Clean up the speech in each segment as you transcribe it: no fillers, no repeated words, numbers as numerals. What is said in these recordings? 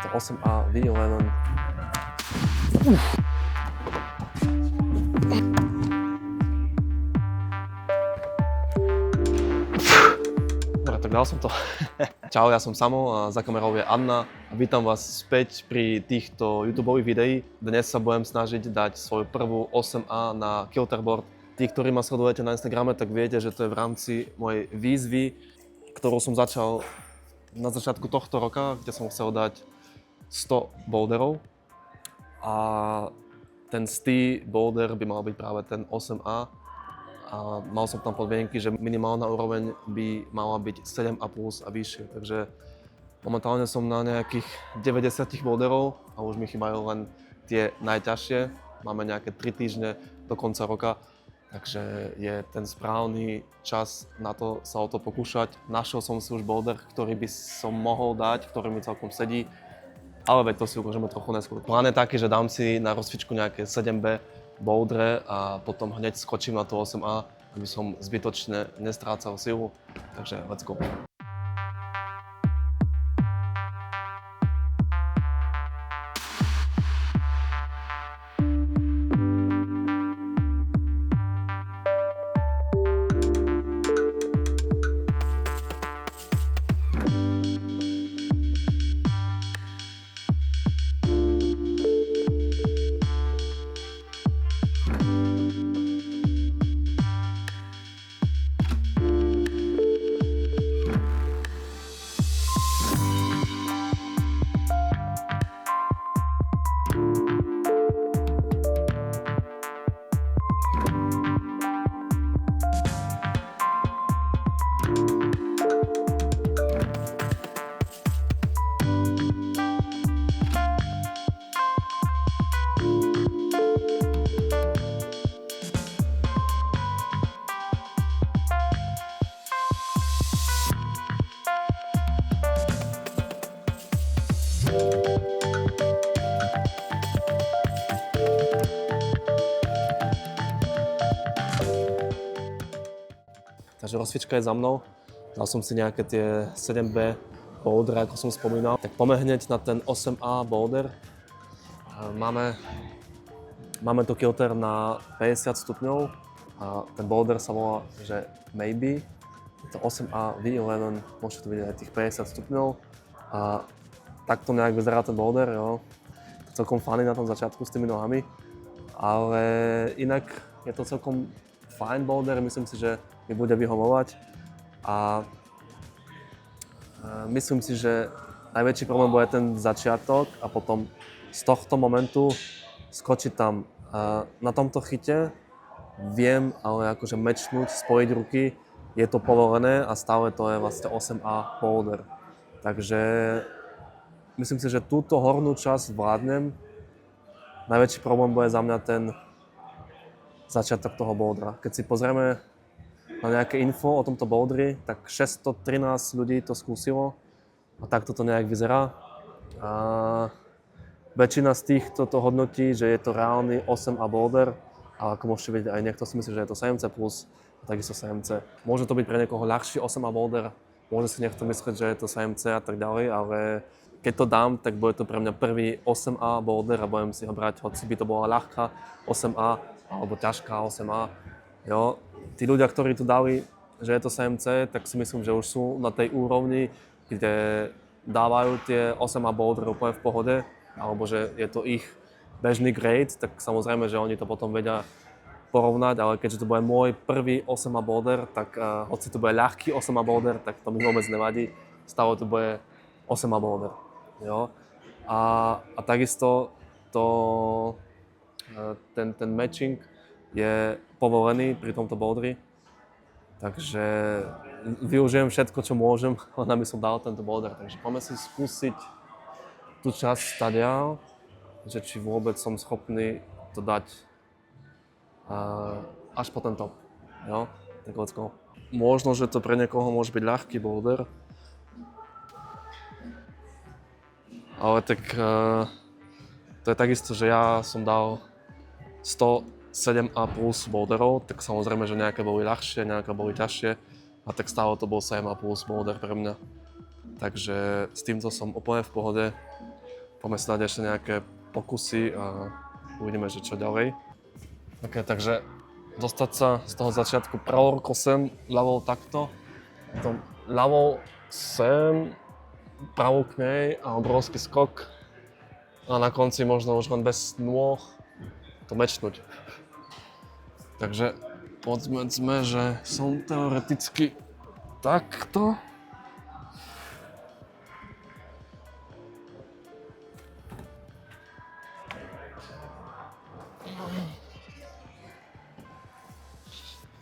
To 8A vidím len... Dobre, tak dal som to. Čau, ja som Samo a za kamerou je Anna a vítam vás späť pri týchto YouTubeových videí. Dnes sa budem snažiť dať svoju prvú 8A na Kilterboard. Tí, ktorí ma sledujete na Instagrame, tak viete, že to je v rámci mojej výzvy, ktorú som začal na začiatku tohto roka, kde som chcel dať 100 boulderov. A ten 100 boulder by mal byť práve ten 8A. A mal som tam podmienky, že minimálna úroveň by mala byť 7,5 a vyššie. Takže momentálne som na nejakých 90 boulderov a už mi chýbajú len tie najťažšie. Máme nejaké 3 týždne do konca roka. Takže je ten správny čas na to sa o to pokúšať. Našiel som si už boulder, ktorý by som mohol dať, ktorý mi celkom sedí. Ale veď to si ukážeme trochu neskôr. Plán je taký, že dám si na rozcvičku nejaké 7B bouldre a potom hneď skočím na to 8A, aby som zbytočne nestrácal silu. Takže let's go. Takže rozcvička je za mnou. Dal som si nejaké tie 7B boulder, ako som spomínal. Tak poďme hneď na ten 8A boulder. Máme to kilter na 50 stupňov a ten boulder sa volá, že Maybe. Je to 8A V11, môžete to vidieť aj tých 50 stupňov. A takto nejak vyzerá ten boulder, jo. Celkom funny na tom začiatku s tými nohami. Ale inak je to celkom fajn boulder, myslím si, že mi bude vyhovovať a myslím si, že najväčší problém bude ten začiatok a potom z tohto momentu skočiť tam. Na tomto chyte viem ale akože matchnúť, spojiť ruky, je to povolené a stále to je vlastne 8A boulder. Takže myslím si, že túto hornú časť vládnem. Najväčší problém bude za mňa ten začiatok toho bouldera. Keď si pozrieme na nejaké info o tomto boulderi, tak 613 ľudí to skúsilo a takto to nejak vyzerá. A väčšina z týchto to hodnotí, že je to reálny 8A boulder, ale ako môžete vidieť, aj niekto si myslí, že je to 7C+, takisto 7C. Môže to byť pre niekoho ľahší 8A boulder, môže si niekto myslieť, že je to 7C a tak ďalej, ale keď to dám, tak bude to pre mňa prvý 8A boulder a budem si ho brať, hoci by to bola ľahká 8A alebo ťažká 8A. Jo, tí ľudia, ktorí tu dali, že je to 7C, tak si myslím, že už sú na tej úrovni, kde dávajú tie 8A boulder úplne v pohode, alebo že je to ich bežný grade, tak samozrejme, že oni to potom vedia porovnať, ale keďže to bude môj prvý 8A boulder, tak hoci to bude ľahký 8A boulder, tak to mi vôbec nevadí, stále to bude 8A boulder. Jo? A takisto ten matching je povolený pri tomto boulderi, takže využijem všetko, čo môžem, len aby som dal tento boulder. Takže poďme si skúsiť tú časť stadiaľ, že či vôbec som schopný to dať až po ten top. Jo? Tak let's go. Možno, že to pre niekoho môže byť ľahký boulder, ale tak to je takisto, že ja som dal 107A plus boulderov, tak samozrejme, že nejaké boli ľahšie, nejaké boli ťažšie a tak stále to bol 7A plus boulder pre mňa. Takže s týmto som úplne v pohode Poďme si dať ešte nejaké pokusy a uvidíme, že čo ďalej. Ok, takže dostať sa z toho začiatku pravou rukou sem, ľavou takto, potom ľavou sem, pravou k nej a obrovský skok. A na konci možno už len bez nôh to mečnúť. Takže povedzme, že som teoreticky takto.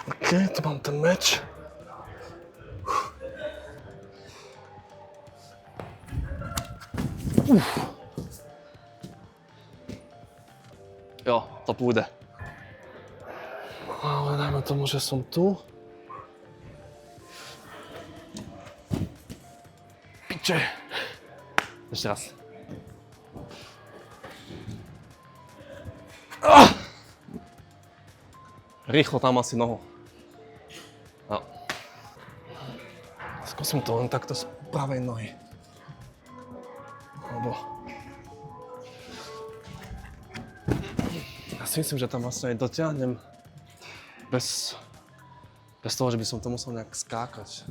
OK, tu mám ten meč. Jo, to pôjde. Ale dajme tomu, že som tu. Piče. Ešte raz. Rýchlo tam asi nohu. No. Skúsim to len takto z pravej nohy. Alebo... Ja si myslím, že tam vlastne aj dotiahnem bez toho, že by som to musel nejak skákať.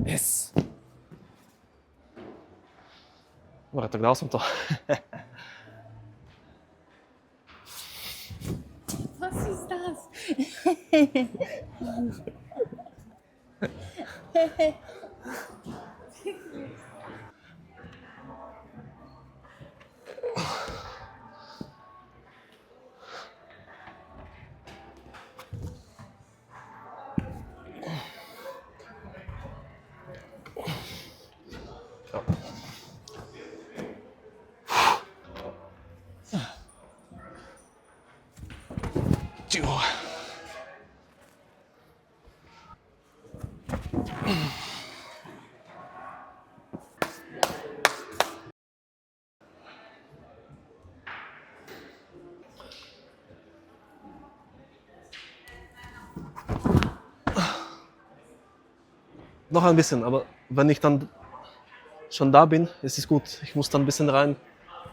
Yes! Dobre, tak dal som to. Was ist das? Cicho. Noch ein bisschen, aber wenn ich dann schon da bin, ist es gut. Ich muss dann ein bisschen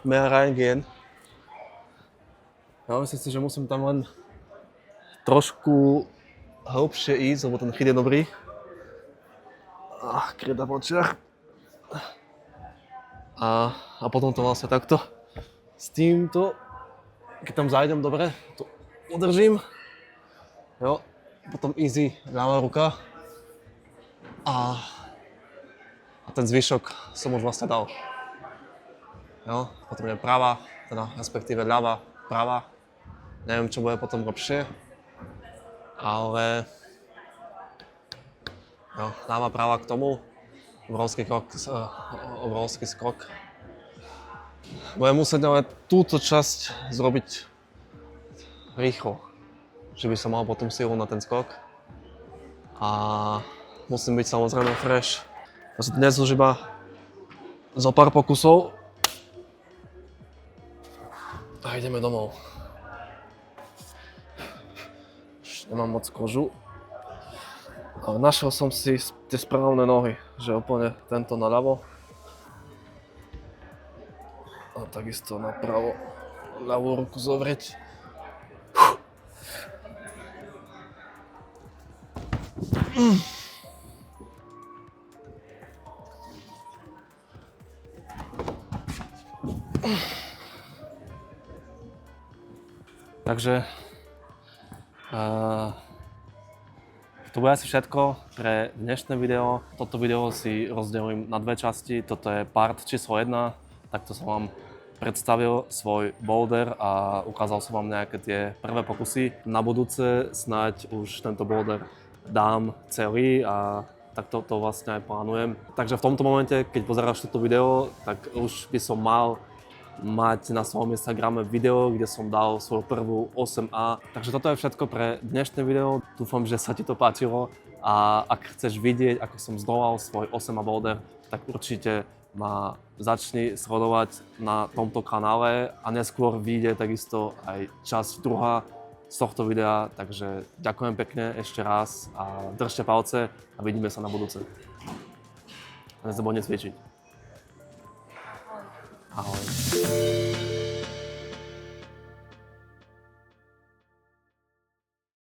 mehr reingehen. Ja, myslím si, že musím tam len trošku hlbšie ísť, lebo ten chyt je dobrý. Kryda v očiach. A potom to vlastne takto s týmto, keď tam zajdem dobre, to udržím. Jo, potom easy ľavá ruka. A ten zvyšok som už vlastne dal. Jo, potom je pravá, teda respektíve ľavá, pravá. Neviem, čo bude potom lepšie, ale jo, ľavá, pravá k tomu, obrovský skok. Budem musieť ale túto časť zrobiť rýchlo, že by som mal potom silu na ten skok. A musím byť samozrejme fresh. Dnes už iba zo pár pokusov a ideme domov. Nemám moc kožu, ale našiel som si tie správne nohy, že úplne tento naľavo a takisto napravo ľavú ruku zovrieť. Takže to bude asi všetko pre dnešné video. Toto video si rozdelím na dve časti. Toto je part číslo 1. Takto som vám predstavil svoj boulder a ukázal som vám nejaké tie prvé pokusy. Na budúce snáď už tento boulder dám celý a takto to vlastne aj plánujem. Takže v tomto momente, keď pozeráš toto video, tak už by som mal mať na svojom Instagrame video, kde som dal svoju prvú 8A. Takže toto je všetko pre dnešné video. Dúfam, že sa ti to páčilo a ak chceš vidieť, ako som zdolal svoj 8A boulder, tak určite ma začni sledovať na tomto kanále a neskôr vyjde takisto aj časť druhá z tohto videa, takže ďakujem pekne ešte raz a držte palce a vidíme sa na budúce. A nezabudni cvičiť. Ahoj.